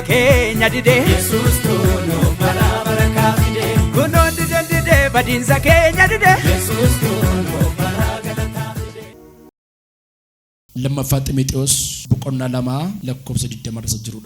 keenya dide Yesus kuno bara kaafide kuno dide badinsa keenya dide Yesus kuno bara galataafide. Lammaffaa Xiimotewos boqonnaa 2 lakkoofsa 20 jiru.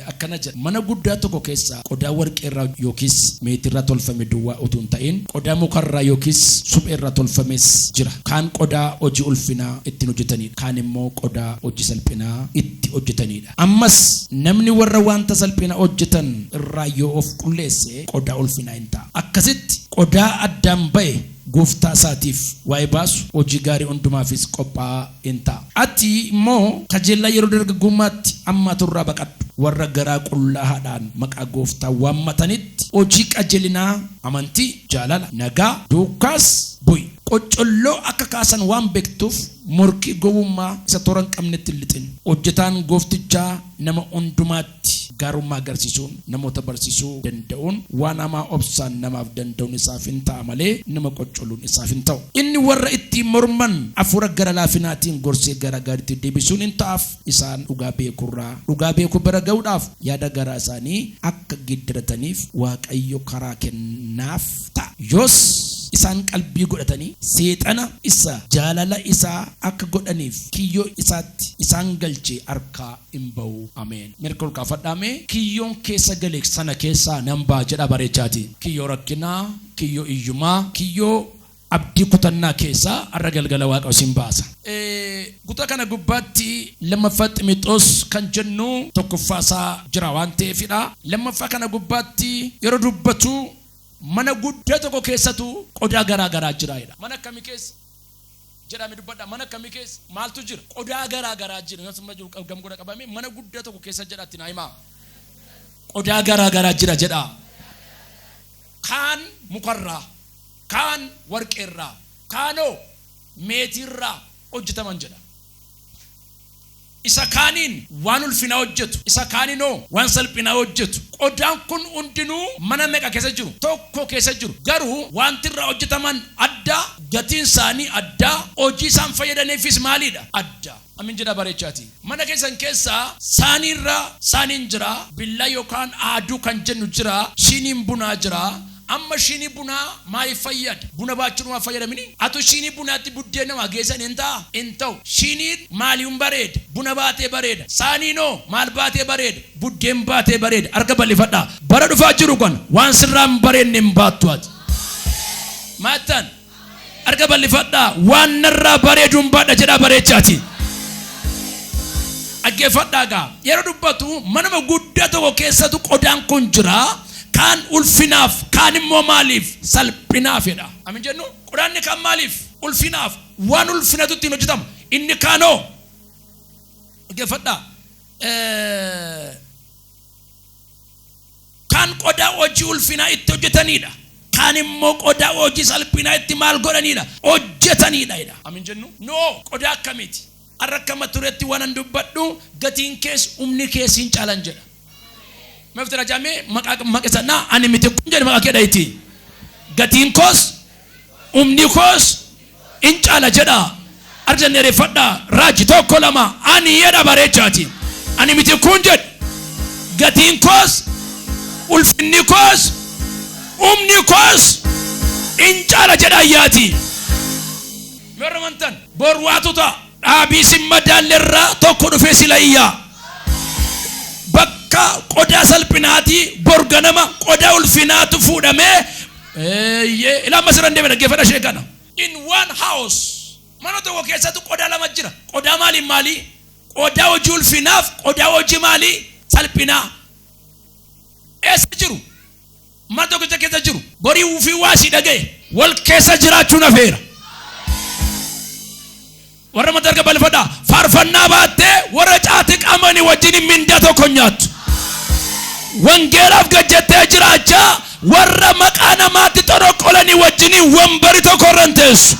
Akkana jedha mana guddaa tokko keessa qodaa warqee irraa yookiis meetii irraa tolfame duwwaa utuu hin ta'in qodaa muka irraa yookiis suphee irraa tolfames jira. Kaan qodaa hojii ulfinaa ittiin hojjetanidha. Kaan immoo qodaa hojii salphinaa itti hojjetanidha. Ammas namni warra wanta salphinaa hojjetan irraa yoo of qulleesse qodaa ulfinaa hin ta'a. Akkasitti qodaa addaan ba'e gooftaa isaatiif waa'ee baasu hojii gaarii hundumaafis qophaa'aa hin ta'a. Ati immoo kajeellaa yeroo dargaggummaatti amma turraa baqadhu. Warra garaa qullaa'aadhaan maqaa gooftaa waammatanitti hojii qajeelinaa, amantii, jaalala, nagaa, duukaas bu'i. Qocolloo akka kaasan waan beektuuf morkii gowwummaa isa toora hin qabnetti lixin. Hojjetaan gooftichaa nama hundumaatti gaarummaa agarsiisuun, namoota barsiisuu danda'uun, waan hamaa obsaan namaaf danda'uun isaaf hin ta'a malee nama qocolluun isaaf hin ta'u. Inni warra ittiin morman hafuura gara laafinaatiin gorsee gara gaariitti deebisuun hin ta'aaf. Isaan dhugaa beekuu bira ga'uudhaaf yaada garaa isaanii akka giddirataniif Waaqayyo karaa kennaaf ta'a. Yoos isaan qalbii godhatanii seexana isa jaalala isaa akka godhaniif kiyyoo isaatti isaan galchee harkaa hin ba'u. Ameen. Mirkoo kaafadhaame kiyyoon keessa galee sana keessaa nan ba'a jedha bareechaati. Kiyyoo rakkinaa, kiyyoo iyyumaa, kiyyoo abdii kutannaa keessaa har'a galgala Waaqa isin baasa. Kutaa kana gubbaatti lammaffaa Xiimotewos kan jennu tokkoffaasaa jira waan ta'eefidha. Lammaffaa kana gubbaatti yeroo dubbatu mana guddaa tokko keessatu qodaa garaa garaa jira jedha. Mana akkamii keessa jedhame dubbadha. Mana akkamii keessa maaltu jira? Qodaa garaa garaa jira. Yoosuma jiru gamgoda qabame mana guddaa tokko keessa jedhatti naa himaa. Qodaa garaa garaa jira jedha. Kaan mukarraa, kaan warqeerraa, kaanoo meetiirraa hojjetaman jedha. Isa kaaniin waan ulfinaa hojjetu, isa kaaninoo waan salphinaa hojjetu. Qodaan kun hundinuu mana meeqa keessa jiru? Tokko keessa jiru. Garuu wanti irraa hojjetaman adda, gatiin isaanii adda, hojii isaan fayyadaniifis maalidha? Adda. Amin jedha bareechaati. Mana keessan keessaa saaniirra saaniin jira, billaa yookaan aaduu kan jennu jira, shiniin bunaa jira. Amma shinii bunaa maal fayyada? Buna baachuudhaaf fayyadamini? Atu shinii bunaatti buddeena waa geessan hin ta'u. Shiniin maaliin bareeda? Buna baatee bareeda. Saaniinoo maal baatee bareeda? Buddeen baatee bareeda. Arga bal'ifadhaa. Bara dhufaa jiru kan waan sirraan bareedne hin baattu ati. Maattan arga bal'ifadhaa. Waan narraa bareedu hin baadha jedhaa bareechaati. Dhaggeeffadhaa gaa. Yeroo dubbatu manama guddaa tokko keessatu qodaan kun jira. Kaan ulfinaaf, kaan immoo maaliif? Salphinaafidha. Amin jennu qodaanni kaan maaliif? Ulfinaaf. Waan ulfinatu ittiin hojjetama. Inni kaanoo dhaggeeffadhaa. Kaan qodaa hojii ulfinaa itti hojjetanidha. Kaan immoo qodaa hojii salphinaa itti maal godhanidha? Hojjetanidha. Amin jennu noo qodaa akkamiiti? Har'a akkama turetti waan an dubbadhu gatiin kees humni kees hin caalan jedha. Meftira jame maqesana ani miti kunje maqaa kedaiti gatiin koos umni koos incala jedha arjanere fadha raji tokko lama ani yeda bareechati ani miti kunje gatiin koos ulfinni koos umni koos incala jedha yaati mermantan borwatuta abisi madallerra tokko dhufe silayya qodaa salphinaati borganama qodaa ulfinaatu fuudhamee ila masran deeme dhaggeeffadha sheekana. In one house mana tokko keessatti qodaa lama jira. Qodaa maali? Qodaa hojii ulfinaaf, qodaa hojii maali? Salphinaa. Eessa jiru? Mana tokko keessa jiru. Borii ufii waasii dhaga'e wal keessa jiraachuun afeera. Warra madarga balfadhaa faarfannaa baattee warra caati qamani wajjin mindaa tokko nyaattu. Wangeelaaf gajjattee jiraachaa warra maqaa namaatti xoroqolanii wajjini wambari tokko irra teessu.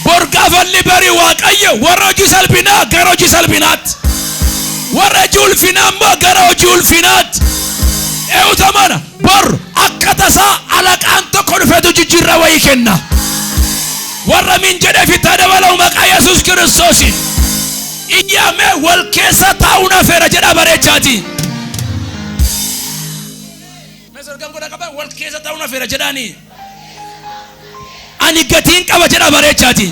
Borgaafalli bari Waaqayyo warra hojii salphinaa gara hojii salphinaatti, warra hojii ulfinaa immoo gara hojii ulfinaatti. Eewutamana bor akka tasaa alaqaan tokko dhufeetu jijjiirraa wayii kenna. Warra min jedheef itti dabalu maqaa Yesuus Kiristoosiin. Iyyame wal keessa taa'uun afeera jedha bareechaati. ergan godha qaba wal keessa ta'uuna feera jedhaani ani gatiin qaba jedha bareechaati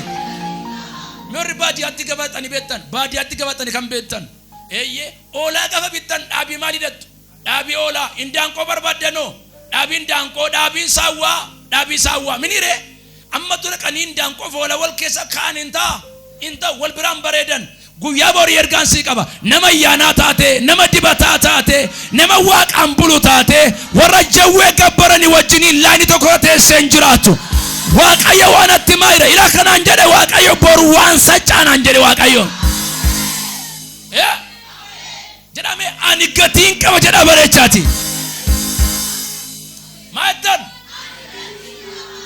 mirri baadiyyaatti gabaatanii beektan baadiyyaatti gabaatanii kan beektan eeyyee oolaa qafa bittan dhaabii maali dhattu dhaabii oolaa indaanqoo barbaaddanoo dhaabii indaanqoo dhaabii saawwaa minire amma tura kan indaanqoo foola wal keessa kaan inta wal biraan bareedan guyyaa borii ergaan sii qaba nama yaanaa taate nama dibataa taate nama waaqaan bulu taate warra jawwee gabbaranii wajjiniin laayini tokko teesseen jiraattu waaqayyo waan atti maayira ila kanaan jedhe waaqayyo boru waan sachaanaan jedhe waaqayyo jedhame ani gatiin qaba jedha bareechaati maatan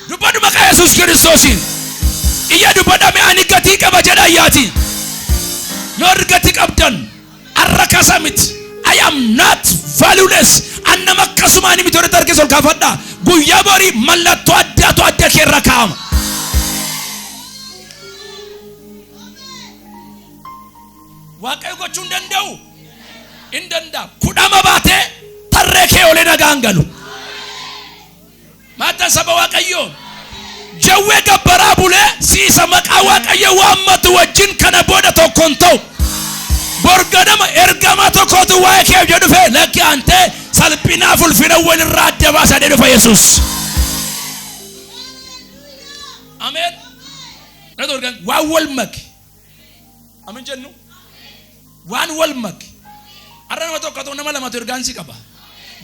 dubbadhu maqaa Yesuus Kiristoosiin iyya dubbadhame ani gatii qaba jedha yaati yoo gatii qabdan arraka samit I am not valueless annama akkasumaan miti hore tarkee sol kaafadha guyyaa borii mallattoo adda keerra kaa'ama waaqayyo gochuu hin danda'u hin danda'a kudhama baatee tarree kee olee nagaan galu maataan saba waaqayyo jawwee gabbaraa bulee siisa maqaa waaqayyo waammatu wajjin kana booda tokkoon ta'u borganama ergama tokkotu waa'ee kee jedhu fee lakki ante salphinaaf ulfina walirraa adda baasaa dhufa Yesuus amen nadorgan waan wal maki amen jennu waan wal maki arrama tokko nama lama ergaan si qaba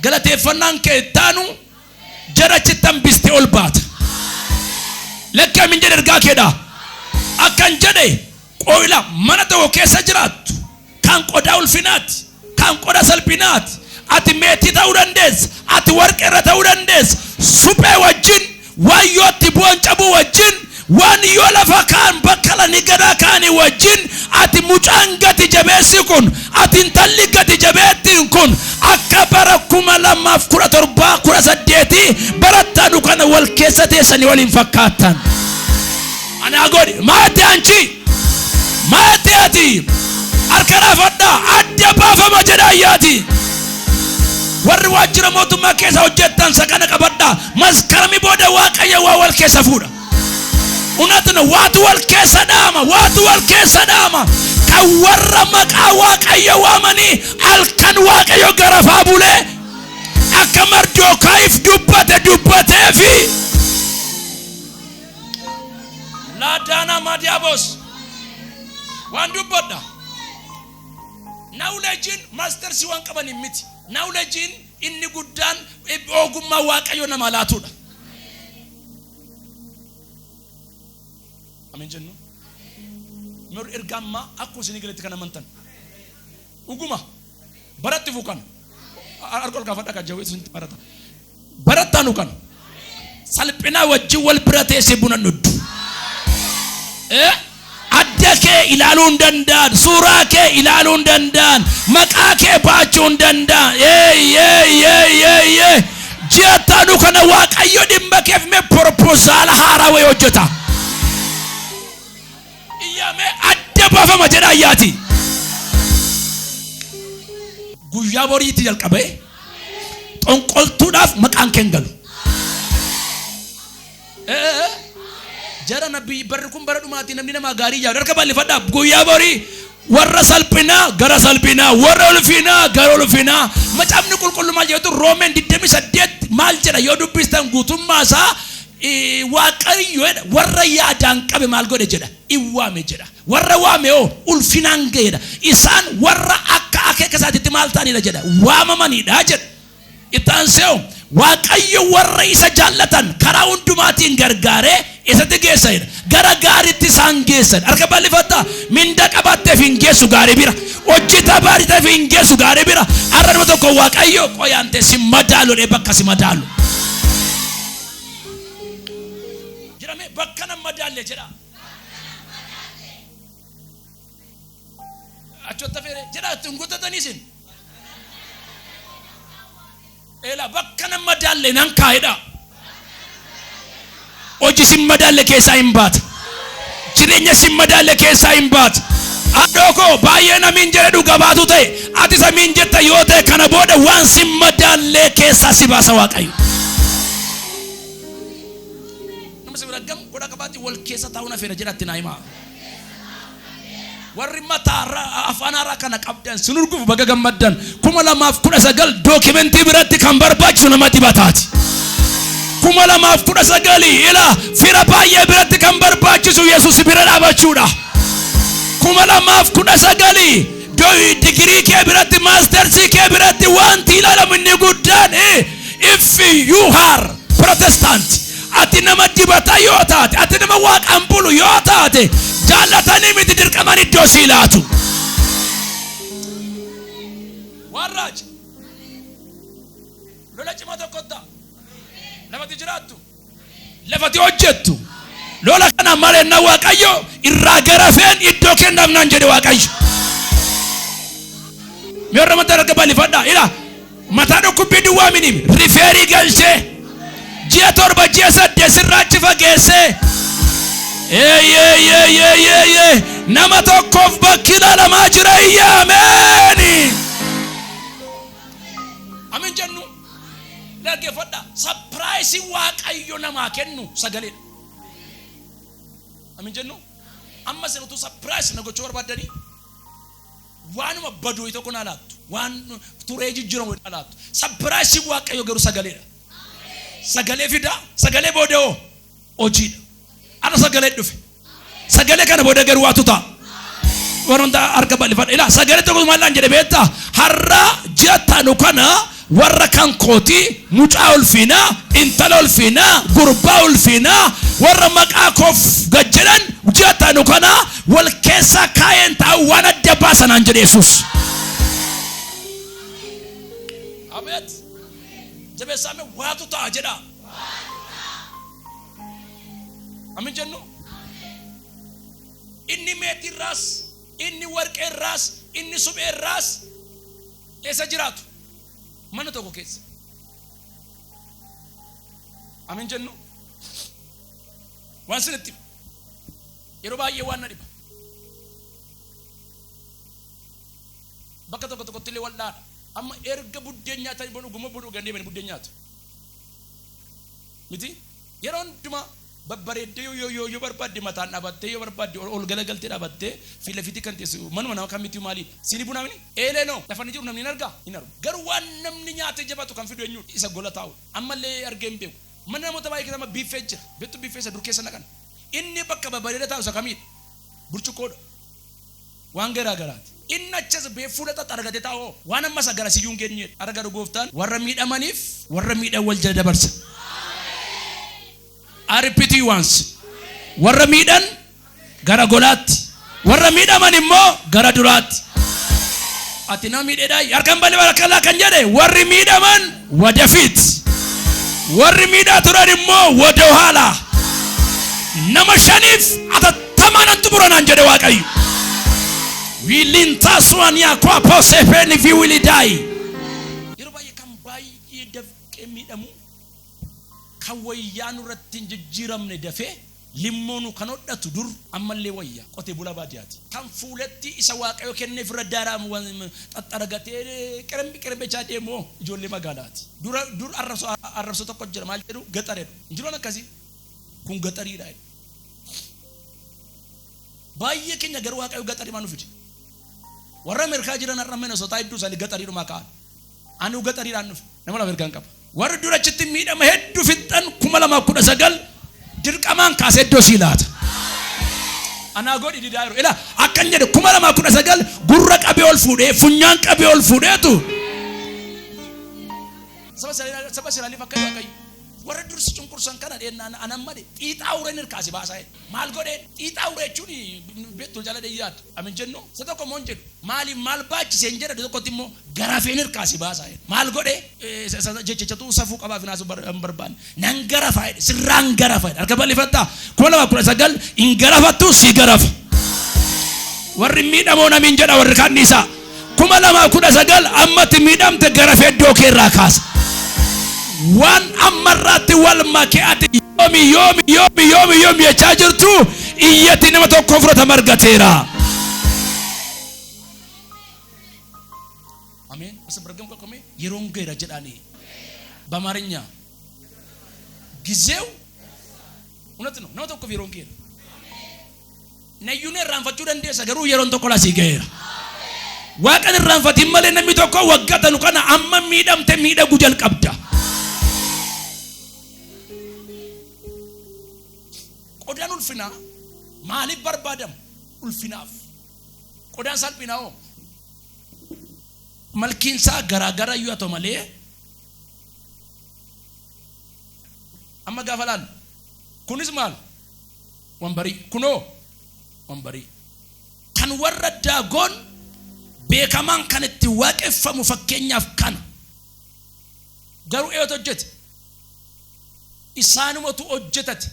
galateeffannaan kee taanu jarachittan biste ol baata lakki amin jedhe ergaa keedha akkan jedhe qoyla mana tokko keessa jiraattu kan qodaa ulfinaati kan qoda salphinaati ati meetii ta'uu dandeessa ati warqee irra ta'uu dandeessa suphee wajjin waan yoo itti bu'an cabuu wajjin waan yoo lafa kaan bakka lani gadaa kaanii wajjin ati mucaan gati jabeessi kun ati intalli gati jabeettiin kun akka bara 2017 18 barattaanu kana wal keessa teessanii waliin fakkaattan anaa godhi maati anchi maati ati arkana fadda adda baafama jedhaayyaati warri waajjira mootummaa keessa hojjettan sakana qabadda maskarami booda waaqayyo waa wal keessa fuudha unatna waatu wal keessa dhaama ka warra maqaa waaqayyo waamanii halkan waaqayyo garafaa bulee akka Mardokaayiif dubbateefi laadaana madiyaabos waan dubbadda knowledge master si waan qaban miti knowledge inni guddaan ogummaa waaqayyo nama laatudha amen jennu nur ergamma akku sinigaletti kana mantan uguma baratti fukan arqol ka fadaka jawe sun barata baratanu kan salphina wajji wal birate sebuna nuddu addake ilaaluun dandaan suuraa kee ilaaluun dandaan maqaa kee baachuun dandaan jeetanu kana waaqayyo dhimma keef me proposal haaraa way hojjeta iyyame adda baafama jedhaayyaati guyyaa boriitti jalqabe xonqoltuudhaaf maqaan keen galu jara nabi barkum baradu maati namni nama gaarii yaa darka balli fadda guyyaa borii warra salphina gara salphina warra ulfina gara ulfina macamni qulqullummaa jedhu Roomen 28 maal jedha yoo dubbistan guutummaa isaa waaqayyo warra yaadaan qabe maal godhe jedha iwaame jedha warra waame ulfinaan geedha isaan warra akka akeeka isaatitti maal ta'anidha jedha waamamanidha jedha itaanseew waaqayyo warra isa jaallatan karaa hundumaatiin gargaaree isatti geessadha gara gaariitti isaan geessan harka bal'ifatta minda qabatteef hin geessu gaarii bira hojjeta baariteef hin geessu gaarii bira arrama tokko waaqayyo qoyaante si madaalu dhee bakka si madaalu jirame bakka nama madaalle jedha achotta fere jedha tungutatanisin ela bakka nama madaalle nan kaayedha oji si madaalle keessa hin baata jireenya si madaalle keessa hin baata Adoko bayena minjere du gabatu te ati sa minjetta yote kana boda wan simmadalle kessa sibasa waqayu namse biragam goda gabati wal kessa tauna fera jedatti naima warri matara afanara kana qabdan sunurgu baga gammaddan kuma lamaaf kuda sagal documenti biratti kan barbachu namati batati kuma lamaaf kuda sagali ila fira baye biratti kan barbachu yesus bira dabachuudha kuma lamaaf kuda sagali doi degree ke biratti masters ke biratti wanti la minni guddan if you are protestant ati nama dibata yotaate ati nama waaqambulu yotaate jaalatani miti dirqamani dosilatu warraj lola cimata kotta lafati jiratu lafati hojjettu lola kana male na waaqayyo irra garafen iddo kennam nan jede waaqayyo miorra mata rakabali fadda ila mata do kubidi wamini referi galche jia torba jia sadde sirrachi fagese nama tokkof bakkila lama jira amen amen jennu lage fadda surprise waaqayyo nama kennu sagale amen jennu amma senatu surprise na gochor badani wanu mabadu ito kuna latu wan tureji jiro latu surprise waaqayyo garu sagale sagale fida sagale bodo oji ana sagale dufe sagale kana bodo garu watuta waronda arka bali fada ila sagale to malla njede beta harra jata no kana warra kan koti mutaul fina intalul fina gurbaul fina warra maqakof gajran jata no kana wal kesa kayenta wana debasa nan njede yesus amet jabe same watu ta ajeda amin jennu inni meti ras inni warqe ras inni sube ras esa jiratu man to ko kes amin jennu wansinati yero baye wanna diba bakato ko tele walla amma erga budde nyata bonu guma bodu gande ben budde nyata miti yeron duma babbare de yo barbadde mata nabatte yo barbadde ol galagalte nabatte fila fiti kante su man man kamiti mali sini buna mini ele no dafani jur namni narga inaru gar wan namni nyata jabatu kan fido nyu isa gola taw amma le argembe man na mota bayke sama bifejja betu bifesa dur kesa nakan inni bakka babbare taw sa kamit burchuko wangera garat inna chaz be fulata targate taw wana masa gara si yungen nyet arga do goftan warra mida manif warra mida walja dabarsa I repeat you once. Warra midan gara golat. Warra mida manimmo gara durat. Atina mideda yarkan bali barakalla kan jade warri mida man wadafit. Warri mida turadimmo wadohala. Nama shanif atataman tuburan jade waqayu. Wilinta swanya kwa pose pen if you will die. Yoruba yakam bayi def kemidamu kawayanu rattin jiramne dafe limonu kanodatu dur amalle wayya qote bulabadiati kan fulatti isa waqayo kenne firadara mu tataragate kerembe chade mo jolle magalati dur arraso tokko jira mal dedu gatare njirona kasi kun gatari dai baye kenya gar waqayo gatari manu fiti warra merka jira narramena so taydu sali gatari dum aka anu gatari ran namala merkan kap war dura chitti midam heddu fittan kumalama kuda sagal dirqaman kaseddo silat ana godi didayro ila akanje de kumalama kuda sagal gurra qabeol fude funyan qabeol fudetu sabasira li fakay wakay war dur si chunkursan kana de anamade itawre nir kasi basay mal gode itawre chuni betul jala de yat amen jenno sato ko monje mali mal bacci senjere de ko timmo garafenir kasi basay mal gode jechetu safu qaba finasu barban nan garafay sirran garafay alkabali fatta ko la ko sagal in garafatu si garaf warri midam ona min jeda warri kanisa kuma lama kuda sagal ammati midam te garafe do ke rakas wan amarati wal makiati yomi ya charger tu iyati nama to kofrata margatera yeroon geera jedhanii በአማርኛ ጊዜው እውነት ነው ነው tokko yeroon geera ነዩን irraanfachuu dandeessa garuu yeroon tokko lasii geera waaqan irraanfatiin malee namni tokko waggatanu kana amma miidhamte miidhagu jalqabda qodaan ulfinaa maaliif barbaadamu ulfinaaf qodaan salphinaa malkiinsaa garaagara yoo ta'u malee amma gaafalaan kunis maal wambarii kunoo wambarii kan warra daagoon beekamaan kan itti waaqeffamu fakkeenyaaf kana garuu eeyyoota hojjete isaanumatu hojjetate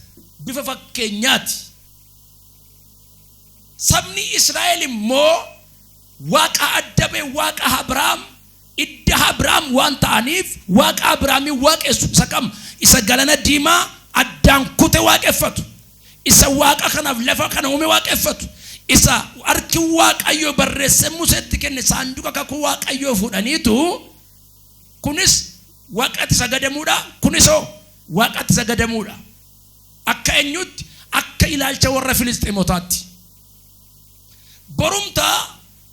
bifa fakkeenyaati sabni Israa'el immoo waaqa addabe waaqa Abrahaam idda Abrahaam waan ta'aniif waaqa Abrahaamii waaqessu isa kam isa galana diimaa addaan kute waaqeffatu isa waaqa kanaaf lafa kana uume waaqeffatu isa arki waaqayyo barreesse Museetti kenne saanduqa kakuu waaqayyo fudhaniitu kunis waaqatti sagadamuudha kunisoo waaqatti sagadamuudha akka eenyutti akka ilaalcha warra Filisxeemotaatti borumta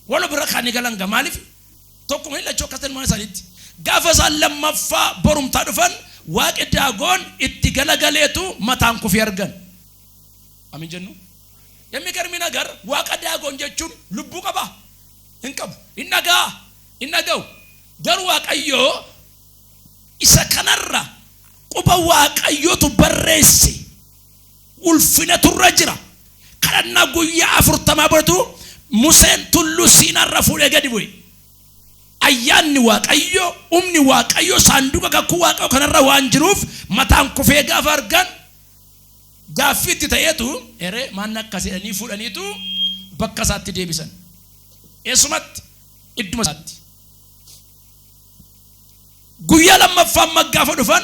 wala bira kan galanga maaliif tokko hilla chokkaten mana salitti gaafa sallamaffa borumta dhufan waaqi daagoon itti galagaleetu mataan kufi argan amin jennu የሚገርም ነገር waaqa daagoon jechuun lubbuu qaba hin qabu innagaw garuu waaqayyo isa kanarra quba waaqayyotu barreesse ulfinatu irra jira kadhannaa guyyaa 40 bootu Museen tullu Siinaarra fuudhee gadi bu'e ayyaanni waaqayyo umni waaqayyo saanduqa kakuu waaqayyo kanarra waan jiruuf mataan kufee gaafa argan gaafitti ta'eetu ere maan akkasiidhanii fuudhaniitu bakka isaatti deebisan eesumatti idduma isaatti guyyaa lammaffaan maggaafa dhufan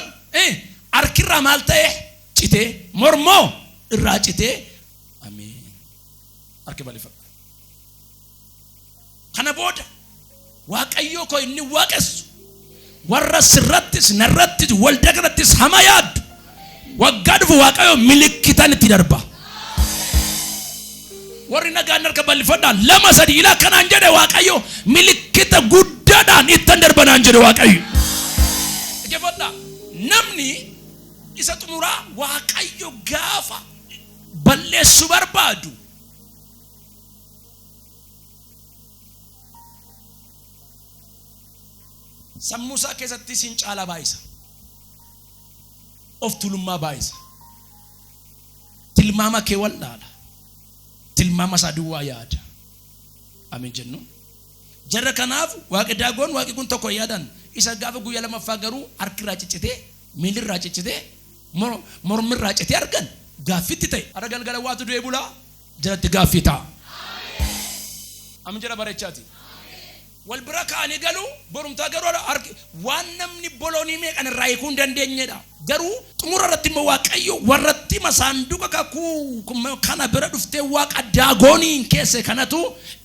harkirraa maal ta'e citee mormoo irraa citee amiin harki balifadha kana booda waaqayyo ko inni waaqessu warra sirrattis narrattis walda kanattis hama yaaddu waggaa dhufu waaqayyo milikitan itti darba warri nagaan harka balifadha lama sadi ila kanaan jedhe waaqayyo milikita guddaadhaan ittan darbanaan jedhe waaqayyo jefadha namni isa xumuraa waaqayyo gaafa balleessu barbaadu sammuusaa keessatti sin caala baay'isa of tulummaa baay'isa tilmaama kee wallaala tilmaama isaa duwwaa yaada amin jennu jarra kanaaf waaqi daagoon waaqi kun tokko yaadan isa gaafa guyyaa lamaffaa garuu harkirraa ciccitee miilirraa ciccitee mormirraa ciccitee argan gaaffitti ta'e ara galgala waatu du'ee bulaa jalatti gaaffii ta'a amin jedha bareechaati wal bira kaanii galuu borumtaa garuu waan namni boloonii meeqan irraa hiikuu hin dandeenyedha garuu xumura irratti immoo waaqayyo warratti saanduqa kakuu kana bira dhuftee waaqa daagooniin keesse kanatu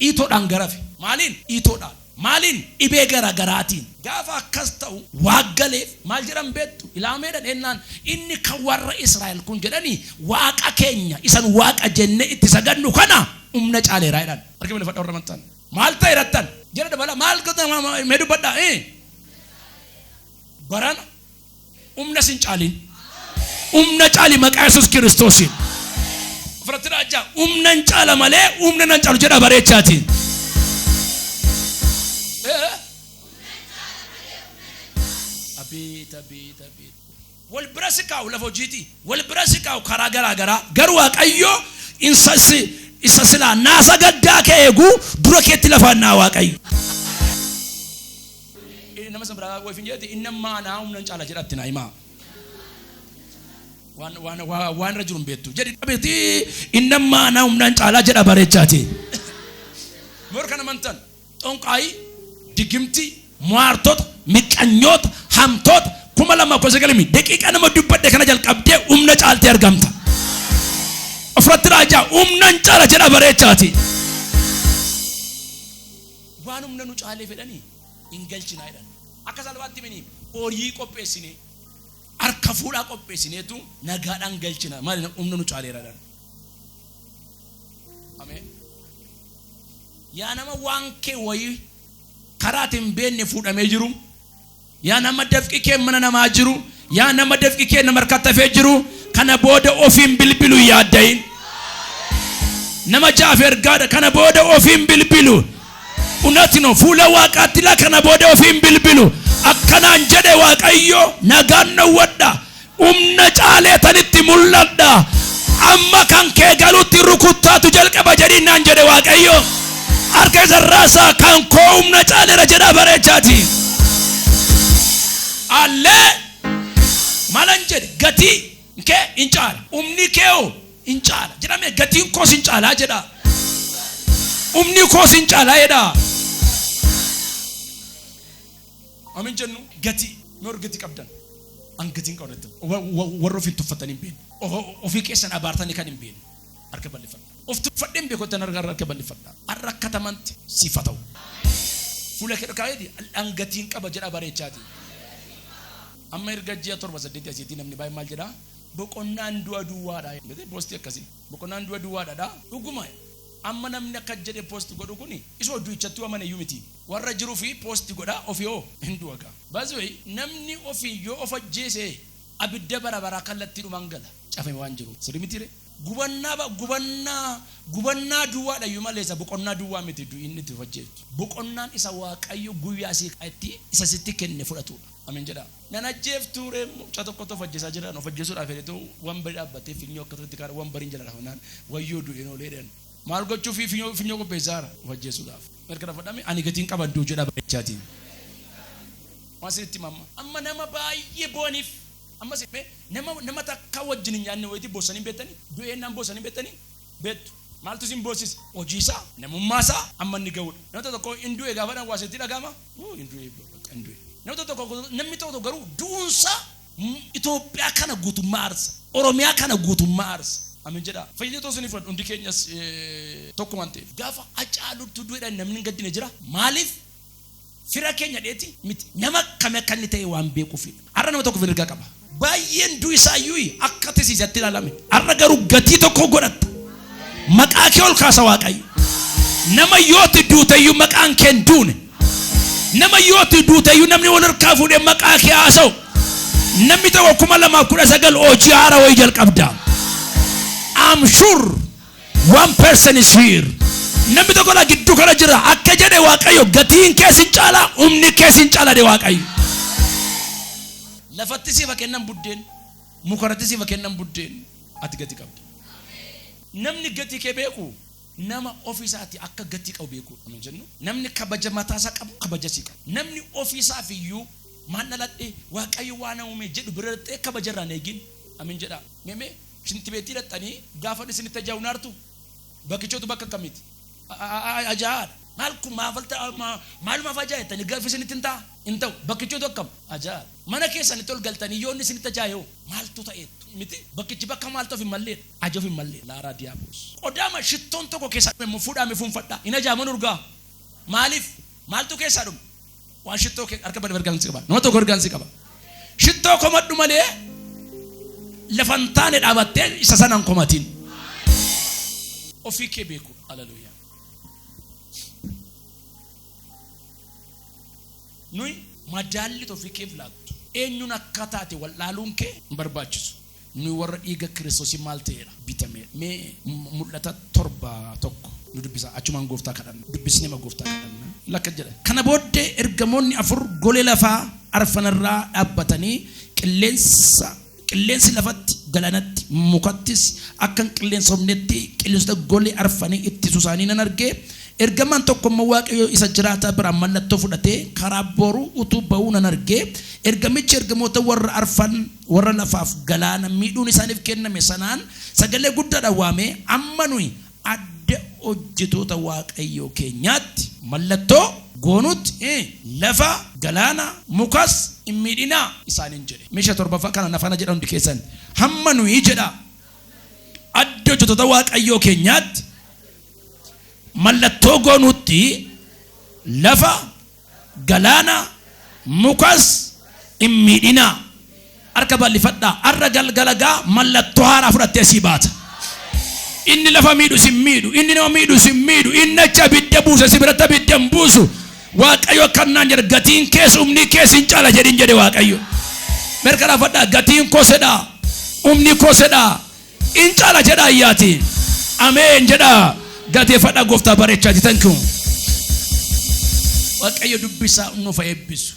iitoodhaan garafe maaliin dhibee garaagaraatiin gaafa akkas ta'u waaggaleef maal jedhan beektu ilaameedhaan ennaan inni kan warra Israa'el kun jedhanii waaqa keenya isan waaqa jenne itti sagadnu kana humna caaleeraa jedhan argame lafadha warra mantaan maal ta'e rattan jara dabala maal gota meedu badda barana umna sin caalin umna caali maqaa Yesuus Kiristoosin fratira ajja umna caala malee umna nan caalu jedha bareechaatiin abit wal brasikaw lafojiti wal brasikaw karaa garu waaqayyo isa sila naasa gaddaa kee eegu dura keetti lafaannaa waaqayyo nama sabra way finjeeti innamaa naa umnan caala jedhatti naa himaa waan rajulun beektu jedhi dhabeti innamaa naa umnan caala jedha bareechaati mor kana mantan xonqaayi digimti muartot miqanyoot hamtot kuma lama ko segalmi daqiiqa nama dubbadde kana jalqabdee umna caalte argamta afratira aja umnan caala jedha bareechaati waan umna nu caale fedhani ingalchina jedhan akka salphaatti mini horii qopheessine harka fuudhaa qopheessineetu nagaadhaan galchina maali humna nu caaleeraadhaan. Ameen. Yaa nama waan kee wayii karaatiin beenne fuudhamee jiru, yaa nama dafqi kee mana namaa jiru, yaa nama dafqi kee nama harkattafee jiru, kana booda ofiin bilbilu yaaddayin. Nama jaaf ergaadha kana booda ofiin bilbilu. Unatino fuula waaqaatti la kana booda ofiin bilbilu. Akkanaan jedhe Waaqayyo nagaan wadha. Humna caaleetanitti mul'adha. Amma kan kee galutti rukuttaatu jalqaba jedhinaan jedhe Waaqayyo. Harka sarraasaa kan koo humna caaleera jedha bareechaati. Allee malan jedhe gatii kee hin caala. Humni kee hin caala. Jedhame gatiin koos hin caalaa jedha. Humni koos hin caalaa jedha. Amin jennu gati noor gati qabdan an gatiin qabdan warra ofiin tuffatanii hin beekne ofii keessan abaartanii kan hin beekne harka bal'ifadha of tuffadheen beekotan harka bal'ifadha har'a katamanti sifa ta'u fuula kee dhaqaayedi an gatiin qaba jedha bareechaati. Amma erga ji'a 7-8 asiitii namni baay'ee maal jedha boqonnaan du'a duwwaadha miti poostii akkasii boqonnaan du'a duwwaadha dhuguma. Amma namni akka jedhe post godhu kuni isoo du'ichatti amane yumiti warra jiru fi post godha ofii hinduwaga bazwe namni ofii yoo of ajjeese abidda bara kallatti dhumangala cafame waan jiru sirmitire gubannaa duwwaadha yumaleessa boqonnaa duwwaa miti inni itti fajjeetu boqonnaan isa Waaqayyo guyyaa si qaatti isa sitti kenne fudhatudha. Amen jedha. Nana jeef ture mucaa tokko to fajjeesaa jira no fajjeesuudhaaf fedhetu waan bari dhaabbatee finyoo akkasitti kaara waan bariin jala rafanaan wayyoo du'eenoo leedhan. Maal gochuu fi finyoo qopheessaara fajjeesuudhaaf. Erga fudhame ani gatiin qabaddu jedha bareechaati. Maasiritti mamma. Amma nama baay'ee booniif amma sipe nama takka wajjin nyaanne wayti boosanii beektanii du'eenaan boosanii beektanii beettu. Maaltu sin boosis hojiisaa namummaasaa amma inni ga'udha. Nama tokko indu'e gaafadhaan waasetti dhagama. Indu'e. Nama tokko namni tokko garuu du'uunsaa Itoophiyaa kana guutummaa aarsa. Oromiyaa kana guutummaa aarsa. Amin jedha. Fayyadamtoota suni fudhatu hundi keenyas tokkumaan ta'e. Gaafa Hacaaluutu du'eedhaan namni gaddine jira. Maaliif fira keenya dheeti miti nama kame akka inni ta'e waan beekuufi. Har'a nama tokko firga qaba. Baay'een du'i isaayyuu akka tisiisatti ilaalame. Har'a garuu gatii tokko godhatta. Maqaa kee ol kaasa Waaqayyo. Nama yooti duuteyyuu maqaan kee hin duune. Nama yooti duuteyyuu namni wal harkaa fuudhee maqaa kee haasa'u. Namni tokko 2019 hojii haaraa wayii jalqabda. I'm sure one person is here. Namni tokko la giddu kana jira akka jedhe Waaqayyo gatiin keessin caala humni keessin caala de Waaqayyo. Lafatti sifa kennan buddeen mukarratti sifa kennan buddeen ati gati qabda. Namni gati kee beeku nama ofiisaati akka gati qabu beeku. Amin jennu namni kabaja mataasaa qabu kabaja si qabu. Namni ofiisaaf iyyuu maannaladhe Waaqayyo waan uume jedhu birartee kabajarraa neegin. Amin jedha. Meme shinti beetii dhattanii gaafa isinitti tajaajilnaartu bakkichootu bakka kamiiti ajaa'aadha. Maalku maaluma fajaayettanii gaafa isinitti hin ta'u bakkichootu akkam ajaa'aadha. Mana keessanitti ol galtanii yoo inni isinitti tajaajiloo maaltu ta'eetu miti bakkichi bakka maaltu of hin malleedha aja of hin mallee laaraa diiyaaboos. Qodaama shittoon tokko keessaa dhume fuudhaame fuunfadhaa hin ajaaman urgaa maaliif maaltu keessaa dhume waan shittoo harka bada ergaansi qaba nama tokko ergaansi qaba shittoo komadhu malee lafantaane dhaabattee isa sanaan komatiin ofii kee beeku. Haleluuyaa. Nuyi madaalli ofii keef laattu eenyuun akka taate wallaaluun kee hin barbaachisu. Nuyi warra dhiiga Kiristoos maal ta'eera bitamee mee mul'ata 7 nu dubbisa achumaan gooftaa kadhanna dubbisni nama gooftaa kadhanna lakka jedha. Kana booddee ergamoonni 4 golee lafaa arfanarraa dhaabbatanii qilleensi lafatti galaanatti mukattis akka qilleensa humnetti qilleensota golee arfanii ittisu isaanii nan argee. Ergamaan tokko Waaqayyo isa jiraataa bira mallattoo fudhatee karaa boruu utuu ba'uu nan argee. Ergamichi ergamoota warra arfan warra lafaaf galaana miidhuun isaaniif kenname sanaan sagalee guddaadhaan waamee amma nuyi adda hojjetoota Waaqayyo keenyaatti mallattoo goonutti lafa galaana mukas hin miidhinaa isaaniin jedhe. Meeshaa 7ffaa kana nafana jedha hundi keessan hamma nuyi jedha adda hojjetoota Waaqayyo keenyaatti mallattoo goonutti lafa galaana mukas immidina arka balifadha arra galgalaga mallatto hara fudhattee si baata. Inni lafa miidhu si miidhu, inni nama miidhu si miidhu, inni acha bidda buusa si birata bidda buusu. Waaqayyo kannaan jedha gatiin kees umni kees hin caala jedhin jedhe Waaqayyo. Merkana fadha gatiin koo sedha, umni koo sedha, hin caala jedha ayyaati. Ameen jedha gatee fadha gooftaa bareechaati. Thank you. Waaqayyo dubbisa nuuf eebbisu.